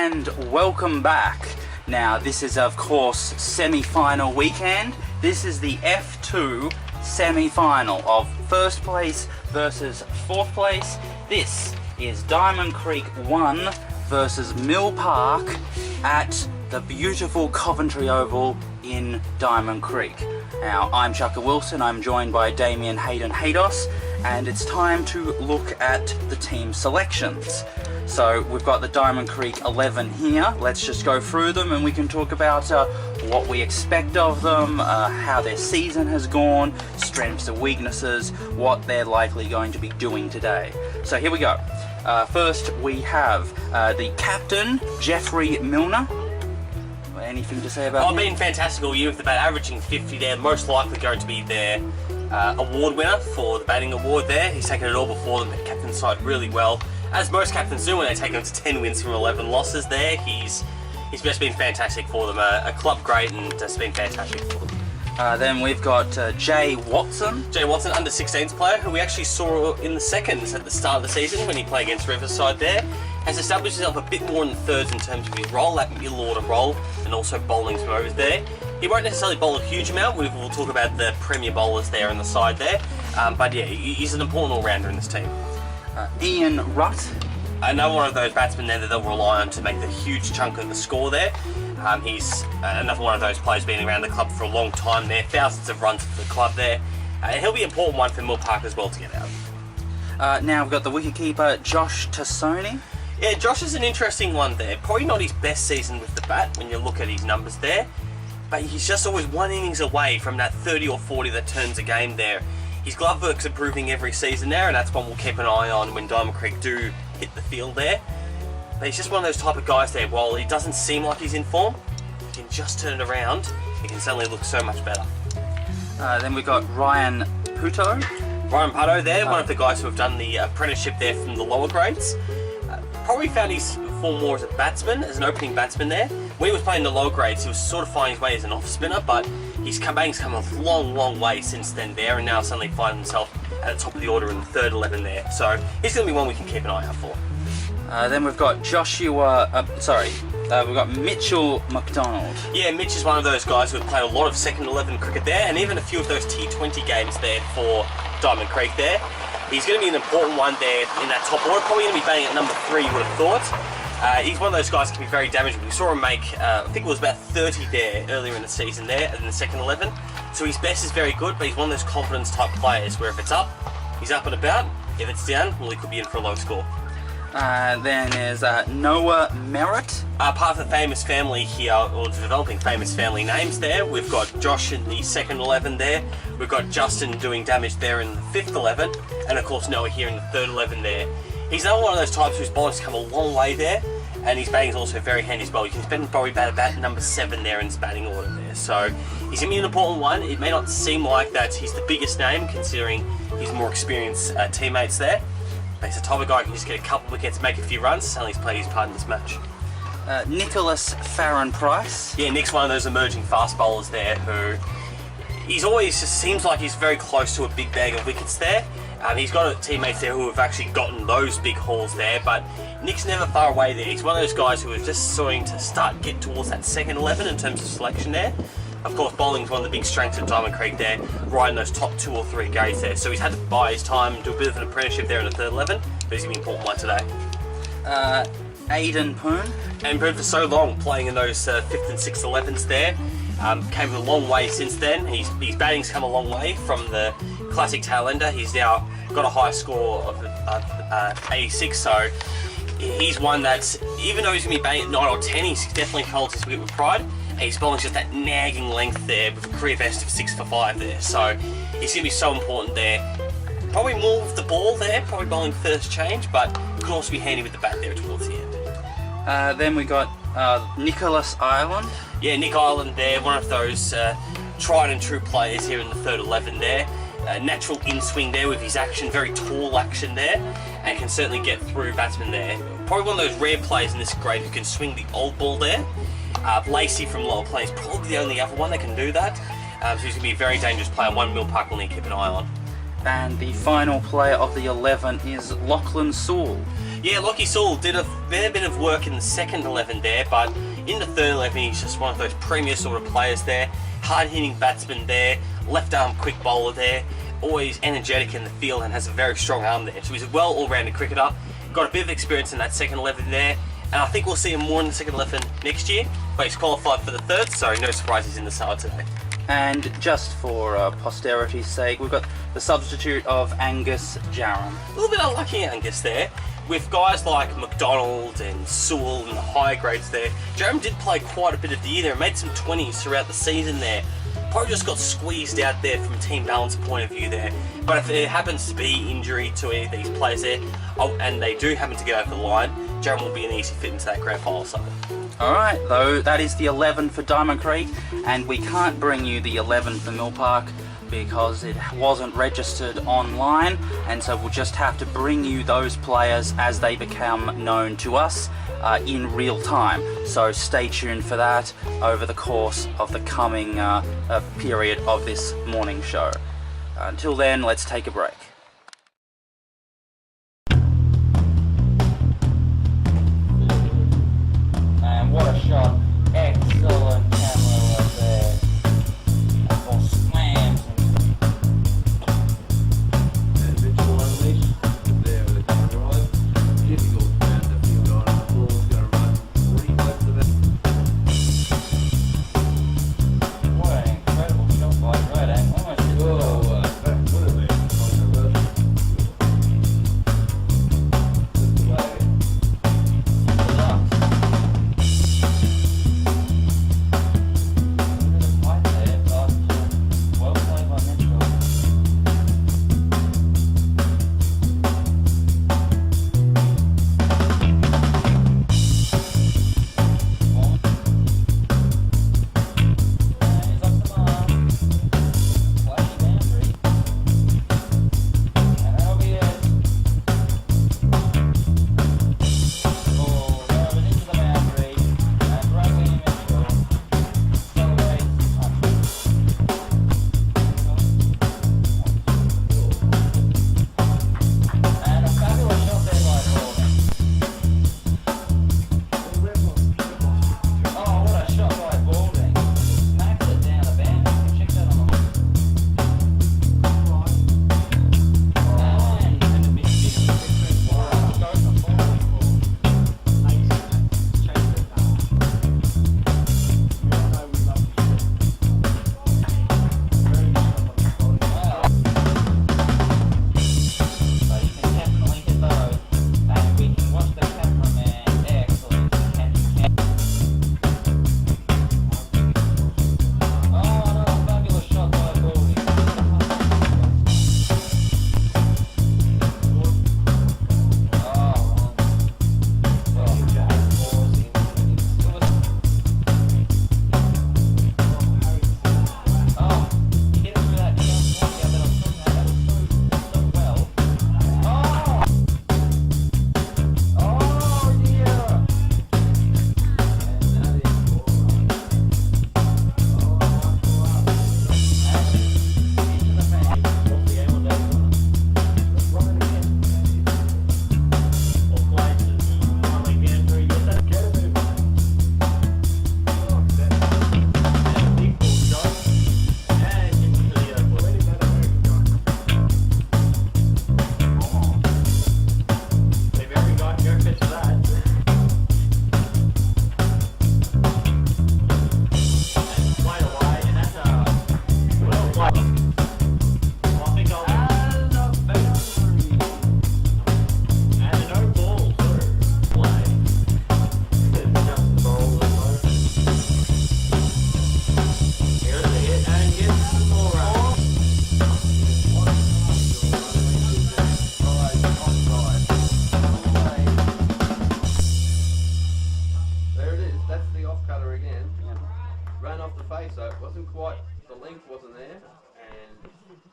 and welcome back. Now this is of course semi-final weekend. This is the F2 semi-final of first place versus fourth place. This is Diamond Creek 1 versus Mill Park at the beautiful Coventry Oval in Diamond Creek. Now I'm Chukka Wilson, I'm joined by Damien, Hayden, Haydos, and it's time to look at the team selections. So we've got the Diamond Creek 11 here. Let's just go through them and we can talk about what we expect of them, how their season has gone, strengths and weaknesses, what they're likely going to be doing today. So here we go. First we have the captain, Jeffrey Milner. Anything to say about him? Been fantastic all year with the bat, averaging 50 there, most likely going to be their award winner for the batting award there. He's taken it all before them, captain side really well, as most captains do when they take him to 10 wins from 11 losses there. He's just been fantastic for them, a club great, and just been fantastic for them. Then we've got Jay Watson. Jay Watson, under 16s player, who we actually saw in the seconds at the start of the season when he played against Riverside there. Has established himself a bit more in the thirds in terms of his role, that middle order role, and also bowling some overs there. He won't necessarily bowl a huge amount. We'll talk about the premier bowlers there on the side there. But yeah, he's an important all-rounder in this team. Ian Rutt. Another one of those batsmen there that they'll rely on to make the huge chunk of the score there. He's another one of those players been around the club for a long time there, thousands of runs for the club there. And he'll be an important one for Mill Park as well to get out. Now we've got the wicketkeeper, Josh Tassoni. Yeah, Josh is an interesting one there. Probably not his best season with the bat when you look at his numbers there, but he's just always one innings away from that 30 or 40 that turns a game there. His glove work's improving every season there, and that's one we'll keep an eye on when Diamond Creek do hit the field there. But he's just one of those type of guys there, while he doesn't seem like he's in form, he can just turn it around. He can suddenly look so much better. Then we've got Ryan Puto. Ryan Puto there, one of the guys who have done the apprenticeship there from the lower grades. Probably found his form more as a batsman, as an opening batsman there. When he was playing the low grades, he was sort of finding his way as an off spinner, but his batting's come a long way since then there, and now suddenly finds himself at the top of the order in the third 11 there. So he's going to be one we can keep an eye out for. Then we've got we've got Mitchell McDonald. Yeah, Mitch is one of those guys who have played a lot of second 11 cricket there, and even a few of those T20 games there for Diamond Creek there. He's going to be an important one there in that top order, probably going to be batting at number 3, you would have thought. He's one of those guys who can be very damaging. We saw him make, I think it was about 30 there earlier in the season there, in the second 11. So his best is very good, but he's one of those confidence type players where if it's up, he's up and about. If it's down, well, he could be in for a low score. Then there's Noah Merritt. Part of the famous family here, or developing famous family names there. We've got Josh in the second 11 there. We've got Justin doing damage there in the fifth 11. And of course Noah here in the third 11 there. He's another one of those types whose bowling's come a long way there. And his batting's also very handy as well. You can probably bat about number 7 there in his batting order there. So he's going to be an important one. It may not seem like that he's the biggest name considering his more experienced teammates there. But he's the type of guy who can just get a couple of wickets, make a few runs, suddenly he's played his part in this match. Nicholas Farron Price. Yeah, Nick's one of those emerging fast bowlers there who he's always just seems like he's very close to a big bag of wickets there. He's got teammates there who have actually gotten those big hauls there, but Nick's never far away there. He's one of those guys who is just starting to get towards that second 11 in terms of selection there. Of course, bowling's one of the big strengths of Diamond Creek there, right in those top 2 or 3 grades there. So he's had to buy his time, do a bit of an apprenticeship there in the third 11, but he's going to be an important one today. Hayden Poon. And Poon for so long, playing in those 5th and 6th 11s there. Came a long way since then. His batting's come a long way from the classic tail ender. He's now got a high score of 86, so he's one that's, even though he's going to be batting at 9 or 10, he's definitely holds his wicket with pride. And his bowling's just that nagging length there with a career best of 6 for 5 there. So he's going to be so important there. Probably more with the ball there, probably bowling first change, but could also be handy with the bat there towards the end. Then we got Nicholas Ireland. Yeah, Nick Ireland there, one of those tried and true players here in the third 11 there. Natural in-swing there with his action, very tall action there, and can certainly get through batsmen there. Probably one of those rare players in this grade who can swing the old ball there. Lacey from Lower Plains, probably the only other one that can do that. So he's going to be a very dangerous player, one Mill Park will need to keep an eye on. And the final player of the 11 is Lachlan Sewell. Yeah, Lockie Sewell did a fair bit of work in the second 11 there, but in the third 11 he's just one of those premier sort of players there. Hard-hitting batsman there, left-arm quick bowler there, always energetic in the field and has a very strong arm there. So he's a well all-rounded cricketer, got a bit of experience in that second 11 there, and I think we'll see him more in the second 11 next year, but he's qualified for the third, so no surprise he's in the side today. And just for posterity's sake, we've got the substitute of Angus Jarram. A little bit unlucky Angus there. With guys like McDonald and Sewell and the higher grades there, Jerome did play quite a bit of the year there and made some 20s throughout the season there. Probably just got squeezed out there from a team balance point of view there. But if there happens to be injury to any of these players there, and they do happen to get over the line, Jerome will be an easy fit into that grand final side. Alright, though, that is the 11 for Diamond Creek, and we can't bring you the 11 for Mill Park because it wasn't registered online, and so we'll just have to bring you those players as they become known to us in real time. So stay tuned for that over the course of the coming period of this morning show. Until then, let's take a break. And what a shot. Excellent camera right there. Or slams. And Mitchell unleashed there with the camera right. Difficult to get the field on. The ball's going to run pretty close to that. What an incredible shot by Red, and almost hit the goal. That would have been controversial. Just the way.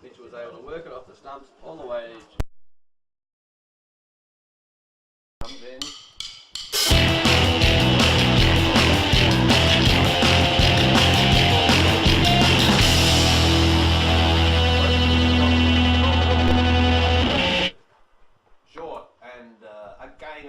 Mitchell was able to work it off the stumps all the way to in. Short, and again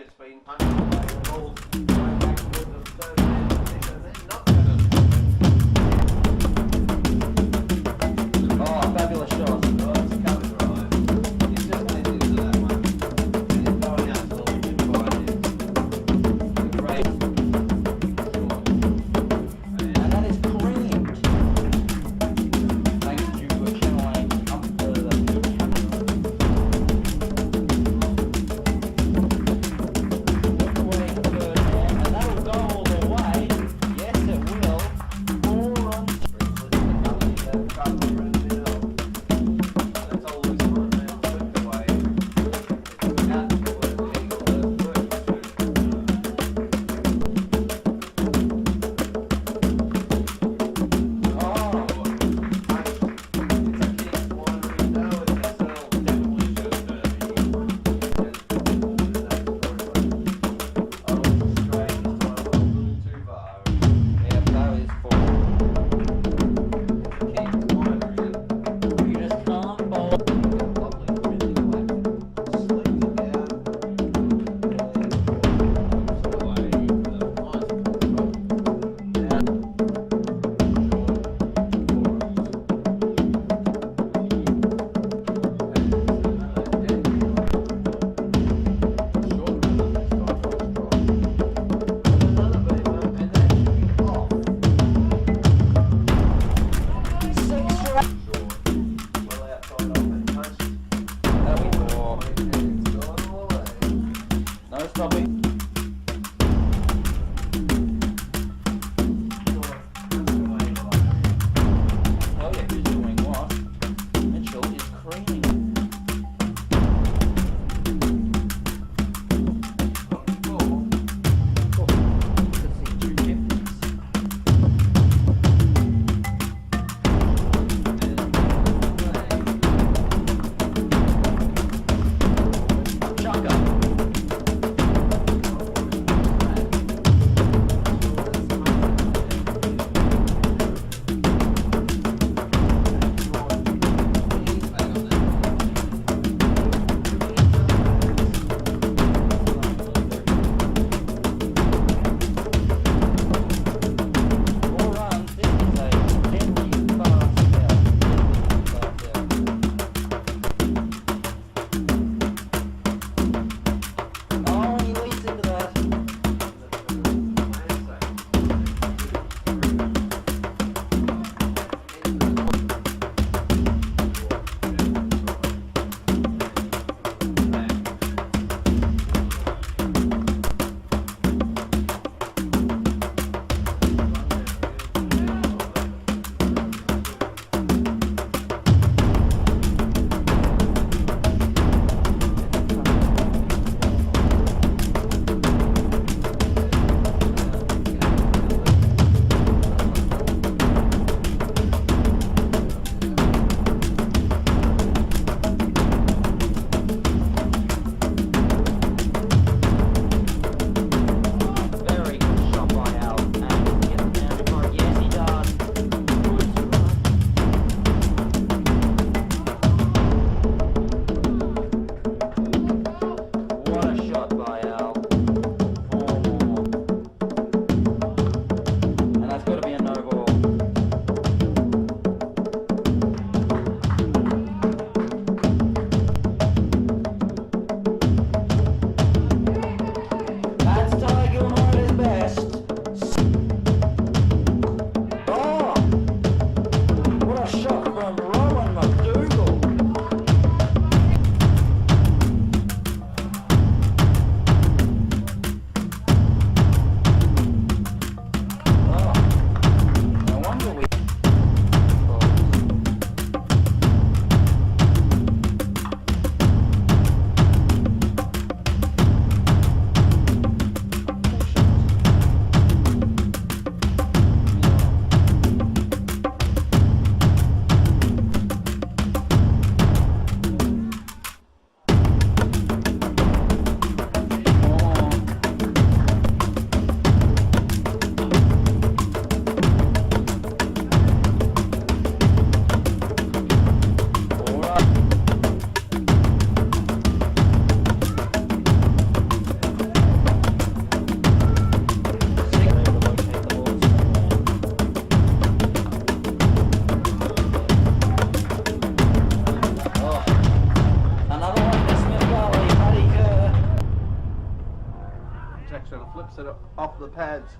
it off the pads.